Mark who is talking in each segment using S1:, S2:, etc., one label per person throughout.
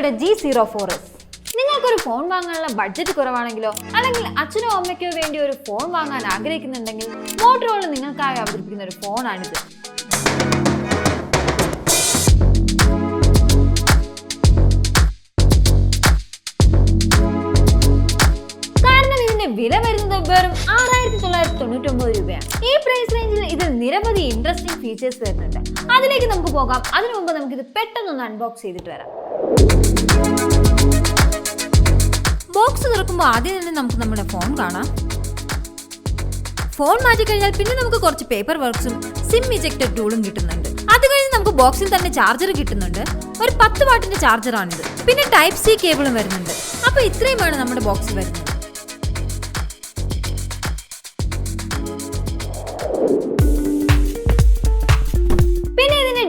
S1: മോട്ടോയുടെ G04s. നിങ്ങൾക്കൊരു phone വാങ്ങാനുള്ള budget കുറവാണെങ്കിലോ അല്ലെങ്കിൽ അച്ഛനോ അമ്മയ്ക്കോ വേണ്ടി ഒരു ഫോൺ വാങ്ങാൻ ആഗ്രഹിക്കുന്നുണ്ടെങ്കിൽ മോട്ടോറോള നിങ്ങൾക്കായി അവതരിപ്പിക്കുന്ന ഒരു ഫോണാണിത്. കാരണം ഇതിന്റെ വില വരുന്നത് വെറും 6,999 രൂപയാണ്. ഈ പ്രൈസ് റേഞ്ചിൽ ഇതിൽ നിരവധി ഇൻട്രസ്റ്റിംഗ് ഫീച്ചേഴ്സ് വരുന്നുണ്ട്. അതിലേക്ക് നമുക്ക് പോകാം. അതിനു മുമ്പ് നമുക്ക് ഇത് പെട്ടെന്നൊന്ന് അൺബോക്സ് ചെയ്തിട്ട് വരാം. ബോക്സ് തുറക്കുമ്പോൾ ആദ്യം തന്നെ നമുക്ക് നമ്മുടെ ഫോൺ കാണാം. ഫോൺ മാറ്റി കഴിഞ്ഞാൽ പിന്നെ നമുക്ക് കുറച്ച് പേപ്പർ വർക്ക്സും സിം ഇജക്ടർ ടൂളും കിട്ടുന്നുണ്ട്. അത് കഴിഞ്ഞ് നമുക്ക് ബോക്സിൽ തന്നെ ചാർജർ കിട്ടുന്നുണ്ട്. ഒരു 10 വാട്ടിന്റെ ചാർജറാണിത്. പിന്നെ ടൈപ്പ് സി കേബിളും വരുന്നുണ്ട്. അപ്പൊ ഇത്രയുമാണ് നമ്മുടെ ബോക്സിൽ വരുന്നത്.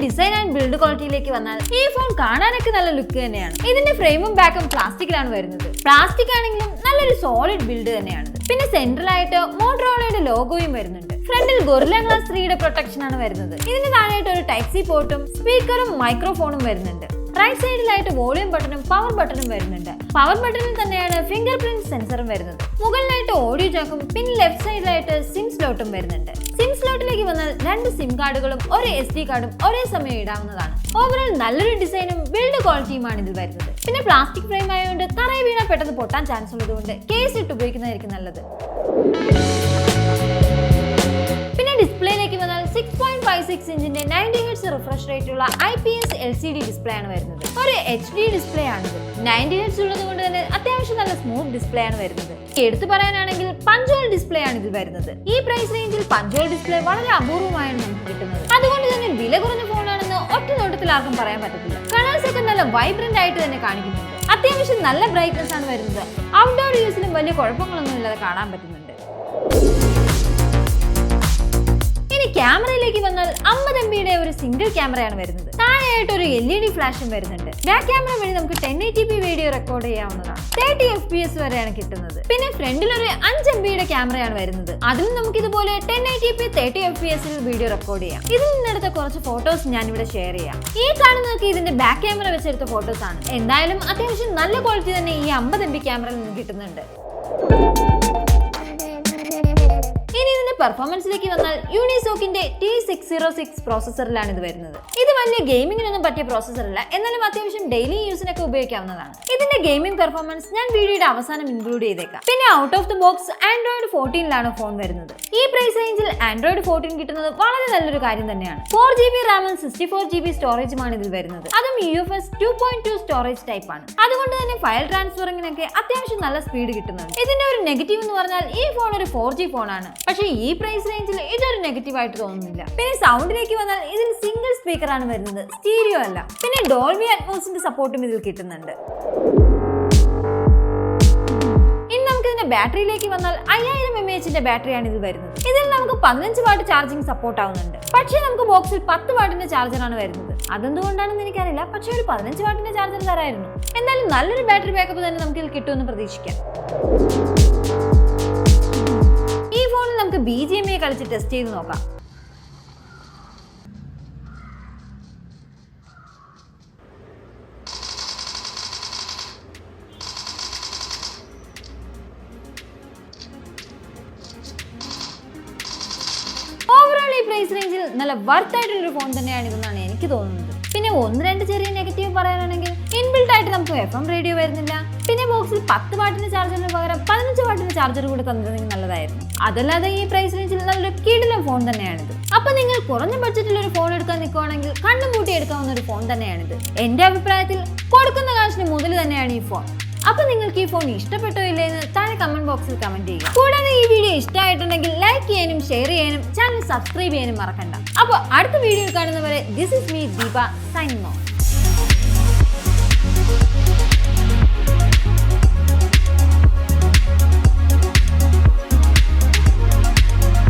S1: ഡിസൈൻ ആൻഡ് ബിൽഡ് ക്വാളിറ്റിയിലേക്ക് വന്നാൽ ഈ ഫോൺ കാണാനൊക്കെ നല്ല ലുക്ക് തന്നെയാണ്. ഇതിന്റെ ഫ്രെയിമും ബാക്കും പ്ലാസ്റ്റിക്കിലാണ് വരുന്നത്. പ്ലാസ്റ്റിക് ആണെങ്കിലും നല്ലൊരു സോളിഡ് ബിൽഡ് തന്നെയാണ്. പിന്നെ സെൻട്രലായിട്ട് മോട്ടോറോളയുടെ ലോഗോയും വരുന്നുണ്ട്. ഫ്രണ്ടിൽ ഗൊറില്ല ഗ്ലാസ് 3D പ്രൊട്ടക്ഷൻ ആണ് വരുന്നത്. ഇതിന് താഴെയായിട്ട് ഒരു ടൈപ്പ് സി പോർട്ടും സ്പീക്കറും മൈക്രോഫോണും വരുന്നുണ്ട്. റൈറ്റ് സൈഡിലായിട്ട് വോളിയം ബട്ടണും പവർ ബട്ടണും വരുന്നുണ്ട്. പവർ ബട്ടണിൽ തന്നെയാണ് ഫിംഗർ പ്രിന്റ് സെൻസറും വരുന്നത്. മുകളിലായിട്ട് ഓഡിയോ ജാക്കും പിന്നെ ലെഫ്റ്റ് സൈഡിലായിട്ട് സിം സ്ലോട്ടും വരുന്നുണ്ട്. സിം സ്ലോട്ടിലേക്ക് വന്നാൽ 2 സിം കാർഡുകളും ഒരു SD കാർഡും ഒരേ സമയം ഇടാവുന്നതാണ്. ഓവറോൾ നല്ലൊരു ഡിസൈനും ബിൽഡ് ക്വാളിറ്റിയുമാണ് ഇതിൽ വരുന്നത്. പിന്നെ പ്ലാസ്റ്റിക് ഫ്രെയിം ആയതുകൊണ്ട് തറയിൽ വീണാൽ പെട്ടെന്ന് പൊട്ടാൻ ചാൻസ് ഉള്ളതുകൊണ്ട് കേസ് ഇട്ട് ഉപയോഗിക്കുന്നതായിരിക്കും നല്ലത്. പിന്നെ ഡിസ്പ്ലേയിലേക്ക് വന്നാൽ 6.56 ഇഞ്ചിന്റെ 90Hz റിഫ്രഷ് റേറ്റ് ഉള്ള IPS LCD ഡിസ്പ്ലേ ആണ് വരുന്നത്. ഒരു HD ഡിസ്പ്ലേ ആണിത്. 90Hz ഉള്ളത് കൊണ്ട് തന്നെ അത്യാവശ്യം നല്ല സ്മൂത്ത് ഡിസ്പ്ലേ ആണ് വരുന്നത്. എടുത്തു പറയാനാണെങ്കിൽ പഞ്ചോൾ ഡിസ്പ്ലേ ആണ് ഇതിൽ വരുന്നത്. ഈ പ്രൈസ് റേഞ്ചിൽ പഞ്ചോൾ ഡിസ്പ്ലേ വളരെ അപൂർവമായാണ് നമുക്ക് കിട്ടുന്നത്. അതുകൊണ്ട് തന്നെ വില കുറഞ്ഞ ഫോണാണെന്ന് ഒറ്റ നോട്ടത്തിൽ ആർക്കും പറയാൻ പറ്റത്തില്ല. കളേഴ്സ് ഒക്കെ നല്ല വൈബ്രന്റ് ആയിട്ട് തന്നെ കാണിക്കുന്നുണ്ട്. അത്യാവശ്യം നല്ല ബ്രൈറ്റ്നസ് ആണ് വരുന്നത്. ഔട്ട്ഡോർ യൂസിലും വലിയ കുഴപ്പങ്ങളൊന്നും ഇല്ലാതെ കാണാൻ പറ്റുന്നുണ്ട്. ക്യാമറയിലേക്ക് വന്നാൽ 50 MB ഒരു സിംഗിൾ ക്യാമറയാണ് വരുന്നത്. താഴെയായിട്ട് ഒരു LED ഫ്ലാഷും വരുന്നുണ്ട്. ബാക്ക് ക്യാമറ വഴി നമുക്ക് 1080p വീഡിയോ റെക്കോർഡ് ചെയ്യാവുന്നതാണ്. 30 FPS വരെയാണ് കിട്ടുന്നത്. പിന്നെ ഫ്രണ്ടിൽ ഒരു 5 MB ക്യാമറയാണ് വരുന്നത്. അതിൽ നമുക്ക് ഇതുപോലെ 1080p 30 FPS വീഡിയോ റെക്കോർഡ് ചെയ്യാം. ഇതിൽ നിന്നെടുത്ത കുറച്ച് ഫോട്ടോസ് ഞാൻ ഇവിടെ ഷെയർ ചെയ്യാം. ഈ കാണുന്നതൊക്കെ ഇതിന്റെ ബാക്ക് ക്യാമറ വെച്ചെടുത്ത ഫോട്ടോസ് ആണ്. എന്തായാലും അത്യാവശ്യം നല്ല ക്വാളിറ്റി തന്നെ ഈ 50 MB ക്യാമറയിൽ നിന്ന് കിട്ടുന്നുണ്ട്. പെർഫോമൻസിലേക്ക് വന്നാൽ യൂണിസോക്കിന്റെ T606 പ്രോസസറിലാണ് ഇത് വരുന്നത്. ഇത് വലിയ ഗെയിമിങ്ങിനൊന്നും പറ്റിയ പ്രോസസർ അല്ല, എന്നാലും അത്യാവശ്യം ഡെയിലി യൂസിനൊക്കെ ഉപയോഗിക്കാവുന്നതാണ്. ഇതിന്റെ ഗെയിമിംഗ് പെർഫോമൻസ് ഞാൻ വീഡിയോയുടെ അവസാനം ഇൻക്ലൂഡ് ചെയ്തേക്കാം. പിന്നെ out of the box Android 14 phone വരുന്നത്. ഈ പ്രൈസ് റേഞ്ചിൽ Android 14 കിട്ടുന്നത് വളരെ നല്ലൊരു കാര്യം തന്നെയാണ്. 4GB റാമും 64GB സ്റ്റോറേജുമാണ് ഇതിൽ വരുന്നത്. അതും UFS 2.2 സ്റ്റോറേജ് ടൈപ്പ് ആണ്. അതുകൊണ്ട് തന്നെ ഫയൽ ട്രാൻസ്ഫറിങ്ങിനൊക്കെ അത്യാവശ്യം നല്ല സ്പീഡ് കിട്ടുന്നുണ്ട്. ഇതിന്റെ ഒരു നെഗറ്റീവ് എന്ന് പറഞ്ഞാൽ ഈ ഫോൺ ഒരു 4G ഫോണാണ്. പക്ഷേ ഈ പ്രൈസ് റേഞ്ചിൽ ഇതൊരു നെഗറ്റീവ് ആയിട്ട് തോന്നുന്നില്ല. പിന്നെ സൗണ്ടിലേക്ക് വന്നാൽ ഇതിൽ സിംഗിൾ സ്പീക്കർ ആണ് വരുന്നത്, സ്റ്റീരിയോ അല്ല. പിന്നെ ഡോൾബി അറ്റ്മോസിന്റെ സപ്പോർട്ടും ഇതിൽ കിട്ടുന്നുണ്ട്. ഇനി നമുക്ക് ഇതിന്റെ ബാറ്ററിയിലേക്ക് വന്നാൽ 5000 mAh ബാറ്ററിയാണ് ഇതിൽ വരുന്നത്. ഇതിൽ നമുക്ക് 15 വാട്ട് ചാർജിങ് സപ്പോർട്ട് ആവുന്നുണ്ട്. പക്ഷേ നമുക്ക് ബോക്സിൽ 10 വാട്ടിന്റെ ചാർജറാണ് വരുന്നത്. അതെന്തുകൊണ്ടാണെന്ന് എനിക്കറിയില്ല. പക്ഷേ ഒരു 15 വാട്ടിന്റെ ചാർജർ തരായിരുന്നു. എന്തായാലും നല്ലൊരു ബാറ്ററി ബാക്കപ്പ് തന്നെ നമുക്ക് ഇതിൽ കിട്ടുമെന്ന് പ്രതീക്ഷിക്കാം. ഈ ഫോണിൽ നമുക്ക് BGMI കളിച്ച് ടെസ്റ്റ് ചെയ്ത് നോക്കാം. ഓവറോൾ ഈ പ്രൈസ് റേഞ്ചിൽ നല്ല വർത്ത് ആയിട്ടൊരു ഫോൺ തന്നെയാണ് ഇതെന്നാണ് എനിക്ക് തോന്നുന്നത്. പിന്നെ 1-2 ചെറിയ നെഗറ്റീവ് പറയാനാണെങ്കിൽ ഇൻബിൽട്ട് ആയിട്ട് നമുക്ക് FM റേഡിയോ വരുന്നില്ല. പിന്നെ ബോക്സിൽ 10 വാട്ടിന്റെ ചാർജറിന് പകരം 15 വാട്ടിന്റെ ചാർജർ കൂടി തന്നിരുന്നെങ്കിൽ നല്ലതായിരുന്നു. അതല്ലാതെ ഈ പ്രൈസ് റേഞ്ചിൽ നല്ലൊരു കിടിലൻ ഫോൺ തന്നെയാണിത്. അപ്പൊ നിങ്ങൾ കുറഞ്ഞ ബഡ്ജറ്റിൽ ഒരു ഫോൺ എടുക്കാൻ നിൽക്കുകയാണെങ്കിൽ കണ്ണും പൂട്ടി എടുക്കാവുന്ന ഒരു ഫോൺ തന്നെയാണിത്. എന്റെ അഭിപ്രായത്തിൽ കൊടുക്കുന്ന കാശിന് മുതൽ തന്നെയാണ് ഈ ഫോൺ. അപ്പൊ നിങ്ങൾക്ക് ഈ ഫോൺ ഇഷ്ടപ്പെട്ടോ ഇല്ലെന്ന് താഴെ കമന്റ് ബോക്സിൽ കമന്റ് ചെയ്യുക. കൂടാതെ ഈ വീഡിയോ ഇഷ്ടമായിട്ടുണ്ടെങ്കിൽ ലൈക്ക് ചെയ്യാനും ഷെയർ ചെയ്യാനും ചാനൽ സബ്സ്ക്രൈബ് ചെയ്യാനും മറക്കണ്ട. അപ്പോൾ അടുത്ത വീഡിയോയിൽ കാണുന്നവരെ this is me Deepa signing off.